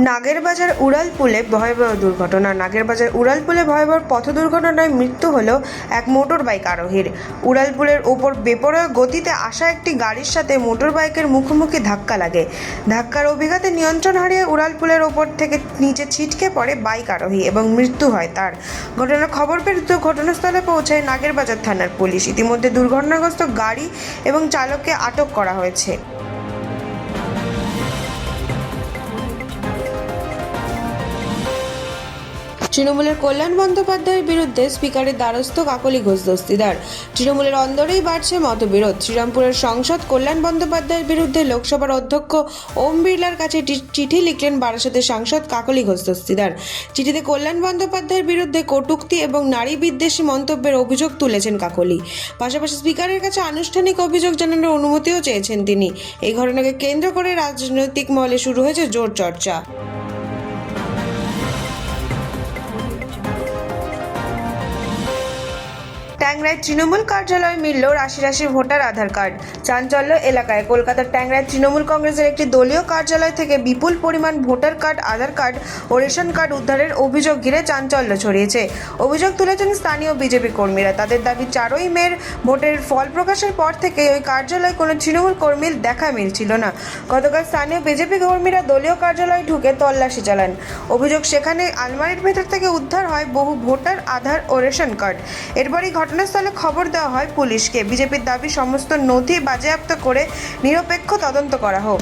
নাগেরবাজার উড়ালপুলে ভয়াবহ দুর্ঘটনা। নাগেরবাজার উড়ালপুলে ভয়াবহ পথ দুর্ঘটনায় মৃত্যু হল এক মোটর বাইক আরোহীর। উড়ালপুলের ওপর বেপরোয়া গতিতে আসা একটি গাড়ির সাথে মোটর বাইকের মুখোমুখি ধাক্কা লাগে। ধাক্কার অভিঘাতে নিয়ন্ত্রণ হারিয়ে উড়ালপুলের ওপর থেকে নিচে ছিটকে পড়ে বাইক আরোহী এবং মৃত্যু হয় তার। ঘটনার খবর পেয়ে দ্রুত ঘটনাস্থলে পৌঁছায় নাগেরবাজার থানার পুলিশ। ইতিমধ্যে দুর্ঘটনাগ্রস্ত গাড়ি এবং চালককে আটক করা হয়েছে। তৃণমূলের কল্যাণ বন্দ্যোপাধ্যায়ের বিরুদ্ধে স্পিকারের দ্বারস্থ কাকলি ঘোষ দস্তিদার। তৃণমূলের অন্দরেই বাড়ছে মতবিরোধ। শ্রীরামপুরের সাংসদ কল্যাণ বন্দ্যোপাধ্যায়ের বিরুদ্ধে লোকসভার অধ্যক্ষ ওম বিড়লার কাছে চিঠি লিখলেন বারাসাতের সাংসদ কাকলি ঘোষ দস্তিদার। চিঠিতে কল্যাণ বন্দ্যোপাধ্যায়ের বিরুদ্ধে কটূক্তি এবং নারী বিদ্বেষী মন্তব্যের অভিযোগ তুলেছেন কাকলি। পাশাপাশি স্পিকারের কাছে আনুষ্ঠানিক অভিযোগ জানানোর অনুমতিও চেয়েছেন তিনি। এই ঘটনাকে কেন্দ্র করে রাজনৈতিক মহলে শুরু হয়েছে জোর চর্চা। ট্যাংরায় তৃণমূল কার্যালয়ে মিলল রাশি রাশি ভোটার আধার কার্ড। চাঞ্চল্য এলাকায়। কলকাতার ট্যাংরায় তৃণমূল কংগ্রেসের একটি দলীয় কার্যালয় থেকে বিপুল পরিমাণ ভোটার কার্ড, আধার কার্ড ও রেশন কার্ড উদ্ধারের অভিযোগ ঘিরে চাঞ্চল্য ছড়িয়েছে। অভিযোগ তুলেছেন স্থানীয় বিজেপি কর্মীরা। তাদের দাবি, 4ই মের ভোটের ফল প্রকাশের পর থেকে ওই কার্যালয়ে কোনো তৃণমূল কর্মীর দেখা মিলছিল না। গতকাল স্থানীয় বিজেপি কর্মীরা দলীয় কার্যালয়ে ঢুকে তল্লাশি চালান। অভিযোগ, সেখানে আলমারির ভেতর থেকে উদ্ধার হয় বহু ভোটার আধার ও রেশন কার্ড। এরপরই ঘটনাস্থলে খবর দেওয়া হয় পুলিশকে। বিজেপির দাবি, সমস্ত নথি বাজেয়াপ্ত করে নিরপেক্ষ তদন্ত করা হোক।